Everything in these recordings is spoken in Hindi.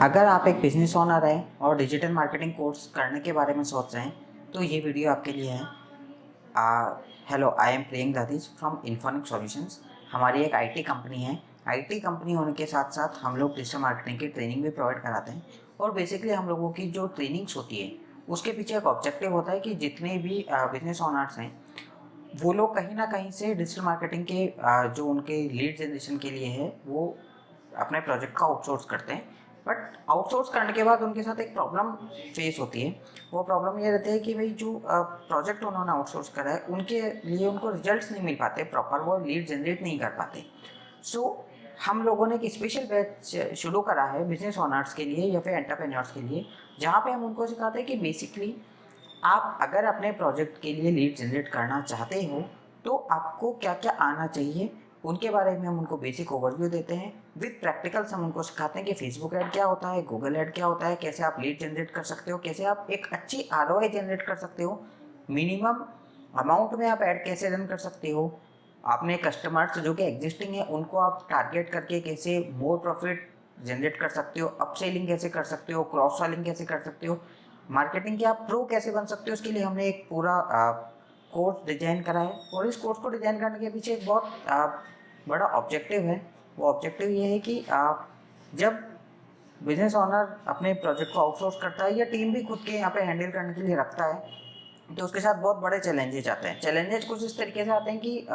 अगर आप एक बिजनेस ओनर हैं और डिजिटल मार्केटिंग कोर्स करने के बारे में सोच रहे हैं तो ये वीडियो आपके लिए है। हेलो, आई एम प्रियंक दादीज फ्रॉम इन्फोनिक सॉल्यूशंस। हमारी एक आईटी कंपनी है। आईटी कंपनी होने के साथ साथ हम लोग डिजिटल मार्केटिंग की ट्रेनिंग भी प्रोवाइड कराते हैं। और बेसिकली हम लोगों की जो ट्रेनिंग्स होती है उसके पीछे एक ऑब्जेक्टिव होता है कि जितने भी बिजनेस ओनर्स हैं वो लोग कहीं ना कहीं से डिजिटल मार्केटिंग के जो उनके लीड जनरेशन के लिए है वो अपने प्रोजेक्ट का आउटसोर्स करते हैं। बट आउटसोर्स करने के बाद उनके साथ एक प्रॉब्लम फेस होती है। वो प्रॉब्लम ये रहती है कि भाई जो प्रोजेक्ट उन्होंने आउटसोर्स करा है उनके लिए उनको रिजल्ट्स नहीं मिल पाते प्रॉपर, वो लीड जनरेट नहीं कर पाते। सो हम लोगों ने एक स्पेशल बैच शुरू करा है बिजनेस ओनर्स के लिए या फिर एंटरप्रेन्योर्स के लिए, जहाँ पे हम उनको सिखाते हैं कि बेसिकली आप अगर अपने प्रोजेक्ट के लिए लीड जनरेट करना चाहते हो तो आपको क्या क्या आना चाहिए, उनके बारे में हम उनको बेसिक ओवरव्यू देते हैं। विद प्रैक्टिकल्स हम उनको सिखाते हैं कि फेसबुक ऐड क्या होता है, गूगल ऐड क्या होता है, कैसे आप लीड जनरेट कर सकते हो, कैसे आप एक अच्छी आरओआई जनरेट कर सकते हो, मिनिमम अमाउंट में आप ऐड कैसे रन कर सकते हो, आपने कस्टमर्स जो कि एग्जिस्टिंग है उनको आप टारगेट करके कैसे मोर प्रॉफिट जनरेट कर सकते हो, अपसेलिंग कैसे कर सकते हो, क्रॉस सेलिंग कैसे कर सकते हो, मार्केटिंग के आप प्रो कैसे बन सकते हो। उसके लिए हमने एक पूरा कोर्स डिजाइन करा है। और इस कोर्स को डिजाइन करने के पीछे एक बहुत बड़ा ऑब्जेक्टिव है। वो ऑब्जेक्टिव ये है कि जब बिजनेस ओनर अपने प्रोजेक्ट को आउटसोर्स करता है या टीम भी खुद के यहाँ पे हैंडल करने के लिए रखता है तो उसके साथ बहुत बड़े चैलेंजेस आते हैं। चैलेंजेस कुछ इस तरीके से आते हैं कि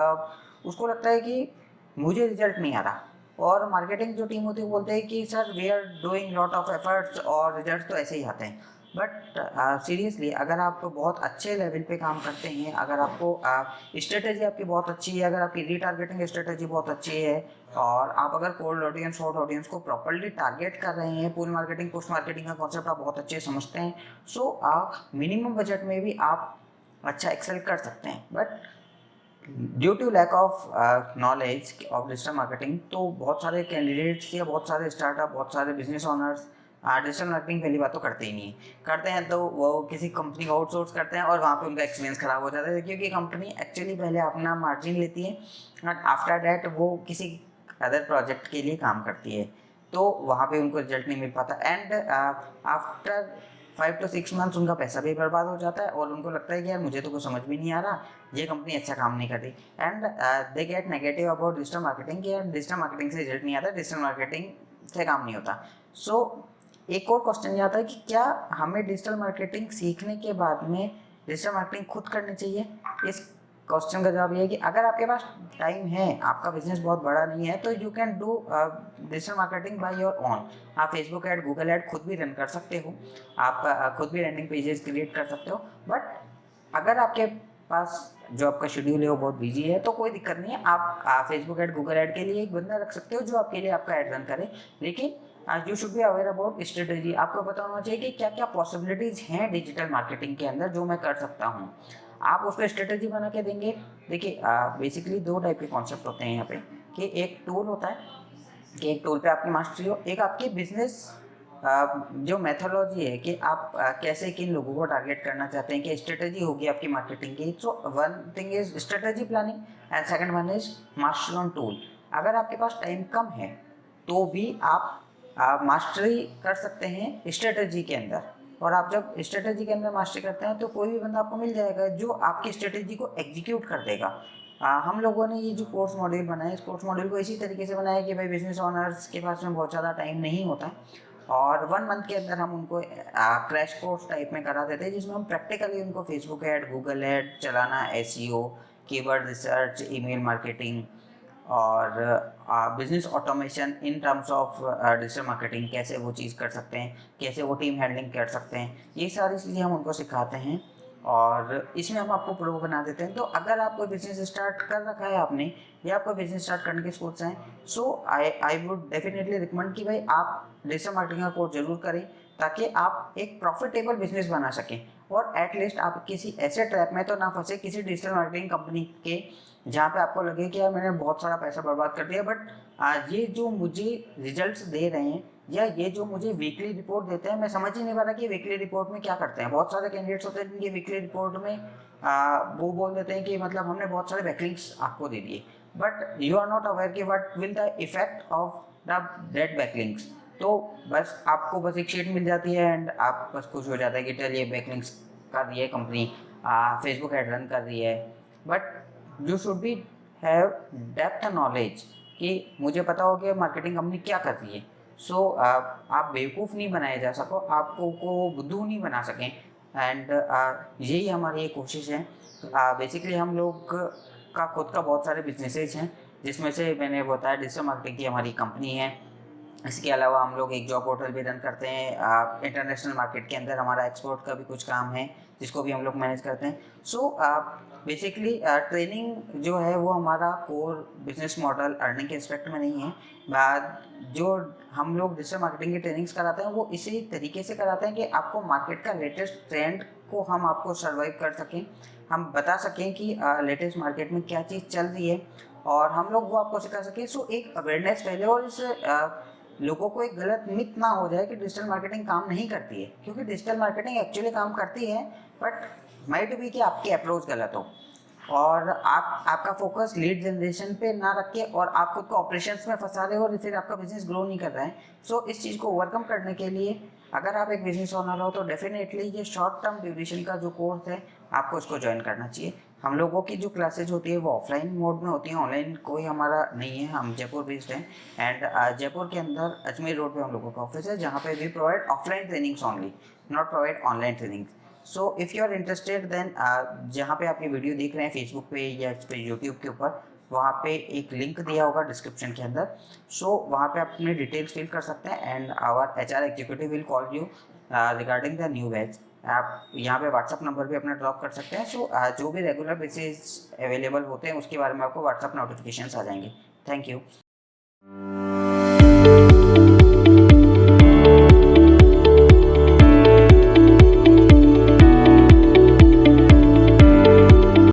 उसको लगता है कि मुझे रिजल्ट नहीं आ रहा, और मार्केटिंग जो टीम होती है वो बोलते हैं कि sir we are doing lot of efforts और रिजल्ट तो ऐसे ही आते हैं। बट सीरियसली अगर आप बहुत अच्छे लेवल पे काम करते हैं, अगर आपको स्ट्रेटेजी आपकी बहुत अच्छी है, अगर आपकी रीटारगेटिंग स्ट्रेटेजी बहुत अच्छी है और आप अगर कोल्ड ऑडियंस हॉट ऑडियंस को प्रॉपर्ली टारगेट कर रहे हैं, पूल मार्केटिंग पोस्ट मार्केटिंग का कॉन्सेप्ट आप बहुत अच्छे समझते हैं, सो आप मिनिमम बजट में भी आप अच्छा एक्सेल कर सकते हैं। But due to lack of knowledge of digital marketing तो बहुत सारे कैंडिडेट्स या बहुत सारे स्टार्टअप, बहुत सारे बिजनेस ओनर्स डिजिटल मार्केटिंग पहली बात तो करते ही नहीं है। करते हैं तो वो किसी कंपनी को आउटसोर्स करते हैं और वहाँ पे उनका एक्सपीरियंस खराब हो जाता है, क्योंकि कंपनी एक्चुअली पहले अपना मार्जिन लेती है एंड आफ्टर डैट वो किसी अदर प्रोजेक्ट के लिए काम करती है, तो वहाँ पे उनको रिजल्ट नहीं मिल पाता एंड आफ्टर 5 to 6 months उनका पैसा भी बर्बाद हो जाता है और उनको लगता है कि यार मुझे तो कुछ समझ भी नहीं आ रहा, ये कंपनी अच्छा काम नहीं कर रही and they get negative about digital marketing कि यार डिजिटल मार्केटिंग से रिजल्ट नहीं आता, डिजिटल मार्केटिंग से काम नहीं होता। सो एक और क्वेश्चन ये आता है कि क्या हमें डिजिटल मार्केटिंग सीखने के बाद में डिजिटल मार्केटिंग खुद करनी चाहिए। इस क्वेश्चन का जवाब ये है कि अगर आपके पास टाइम है, आपका बिजनेस बहुत बड़ा नहीं है, तो you can do digital marketing by your own. आप फेसबुक ऐड, गूगल ऐड खुद भी रन कर सकते हो, आप खुद भी लैंडिंग पेजेस क्रिएट कर सकते हो। बट अगर आपके पास जो आपका शेड्यूल है वो बहुत बिजी है तो कोई दिक्कत नहीं है, आप फेसबुक ऐड, गूगल ऐड के लिए एक बंदा रख सकते हो जो आपके लिए आपका ऐड रन करे। लेकिन you should be aware about strategy. आपको पता होना चाहिए कि क्या क्या पॉसिबिलिटीज हैं डिजिटल मार्केटिंग के अंदर जो मैं कर सकता हूँ। आप उसको स्ट्रेटेजी बना के देंगे। देखिए बेसिकली दो टाइप के कॉन्सेप्ट होते हैं यहाँ पे, कि एक टूल होता है कि एक टूल पे आपकी मास्टरी हो, एक आपकी बिजनेस जो मेथोलॉजी है कि आप कैसे किन लोगों को टारगेट करना चाहते हैं, कि स्ट्रेटेजी होगी आपकी मार्केटिंग की। So one thing is strategy planning and second one is mastery on tool. अगर आपके पास टाइम कम है तो भी आप मास्टरी कर सकते हैं स्ट्रेटेजी के अंदर, और आप जब स्ट्रेटेजी के अंदर मास्टरी करते हैं तो कोई भी बंदा आपको मिल जाएगा जो आपकी स्ट्रेटेजी को एग्जीक्यूट कर देगा। हम लोगों ने ये जो कोर्स मॉड्यूल बनाया, इस कोर्स मॉड्यूल को इसी तरीके से बनाया कि भाई बिजनेस ओनर्स के पास में बहुत ज़्यादा टाइम नहीं होता है और 1 मंथ के अंदर हम उनको क्रैश कोर्स टाइप में करा देते हैं, जिसमें हम प्रैक्टिकली उनको फेसबुक ऐड, गूगल ऐड चलाना, SEO, keyword research, email marketing और business automation in terms of digital marketing कैसे वो चीज़ कर सकते हैं, कैसे वो टीम हैंडलिंग कर सकते हैं, ये सारी चीज़ें हम उनको सिखाते हैं और इसमें हम आपको प्रो बना देते हैं। तो अगर आप कोई बिजनेस स्टार्ट कर रखा है आपने या आपको बिजनेस स्टार्ट करने की सोच है, सो आई वुड डेफिनेटली रिकमेंड कि भाई आप डिजिटल मार्केटिंग का कोर्स जरूर करें ताकि आप एक प्रॉफिटेबल बिजनेस बना सकें और एटलीस्ट आप किसी ऐसे ट्रैप में तो ना फंसे किसी डिजिटल मार्केटिंग कंपनी के जहाँ पे आपको लगे कि यार मैंने बहुत सारा पैसा बर्बाद कर दिया, बट ये जो मुझे रिजल्ट्स दे रहे हैं या ये जो मुझे वीकली रिपोर्ट देते हैं, मैं समझ ही नहीं पा रहा कि वीकली रिपोर्ट में क्या करते हैं। बहुत सारे कैंडिडेट्स होते हैं जिनकी वीकली रिपोर्ट में वो बोल देते हैं कि मतलब हमने बहुत सारे बैकलिंक्स आपको दे दिए, but you are not aware कि what will the effect of the dead backlinks. तो बस आपको बस एक शीट मिल जाती है एंड आप बस खुश हो जाता है कि चलिए बैकलिंक्स कर रही है कंपनी, फेसबुक एड रन कर रही है। But you should be have depth knowledge कि मुझे पता हो कि मार्केटिंग कंपनी क्या कर रही है। सो आप बेवकूफ़ नहीं बनाए जा सको, आपको को बुद्धू नहीं बना सकें। एंड यही हमारी एक कोशिश है। बेसिकली हम लोग का खुद का बहुत सारे बिजनेसेस हैं, जिसमें से मैंने बताया डिजिटल मार्केटिंग की हमारी कंपनी है। इसके अलावा हम लोग एक जॉब पोर्टल भी रन करते हैं। इंटरनेशनल मार्केट के अंदर हमारा एक्सपोर्ट का भी कुछ काम है, जिसको भी हम लोग मैनेज करते हैं। सो बेसिकली ट्रेनिंग जो है वो हमारा कोर बिजनेस मॉडल अर्निंग के एस्पेक्ट में नहीं है। जो हम लोग डिजिटल मार्केटिंग की ट्रेनिंग्स कराते हैं वो इसी तरीके से कराते हैं कि आपको मार्केट का लेटेस्ट ट्रेंड को हम आपको सर्वाइव कर सकें, हम बता सकें कि लेटेस्ट मार्केट में क्या चीज़ चल रही है और हम लोग वो आपको सिखा सकें। सो एक अवेयरनेस पहले, और इस लोगों को एक गलत मिथ ना हो जाए कि डिजिटल मार्केटिंग काम नहीं करती है, क्योंकि डिजिटल मार्केटिंग एक्चुअली काम करती है। बट माइट भी कि आपकी अप्रोच गलत हो और आपका फोकस लीड जनरेशन पे ना रख के और आप खुद को ऑपरेशंस में फंसा रहे हो और फिर आपका बिजनेस ग्रो नहीं कर रहा है। सो इस चीज़ को ओवरकम करने के लिए अगर आप एक बिजनेस ओनर हो तो डेफिनेटली ये शॉर्ट टर्म ड्यूरेशन का जो कोर्स है आपको इसको ज्वाइन करना चाहिए। हम लोगों की जो क्लासेज होती है वो ऑफलाइन मोड में होती हैं, ऑनलाइन कोई हमारा नहीं है। हम जयपुर बेस्ड हैं एंड जयपुर के अंदर अजमेर रोड पे हम लोगों का ऑफिस है, जहाँ पे we provide offline trainings only, not provide online training. So if you are interested then जहाँ पे आप ये वीडियो देख रहे हैं फेसबुक पे या इस पे यूट्यूब के ऊपर, वहाँ पे एक लिंक दिया होगा डिस्क्रिप्शन के अंदर। सो वहाँ पे आप अपने डिटेल्स फिल कर सकते हैं and our HR executive will call you regarding the new batch. आप यहाँ पे व्हाट्सअप नंबर भी अपना ड्रॉप कर सकते हैं। सो जो भी रेगुलर बेसिस अवेलेबल होते हैं उसके बारे में आपको व्हाट्सअप नोटिफिकेशन आ जाएंगे। Thank you.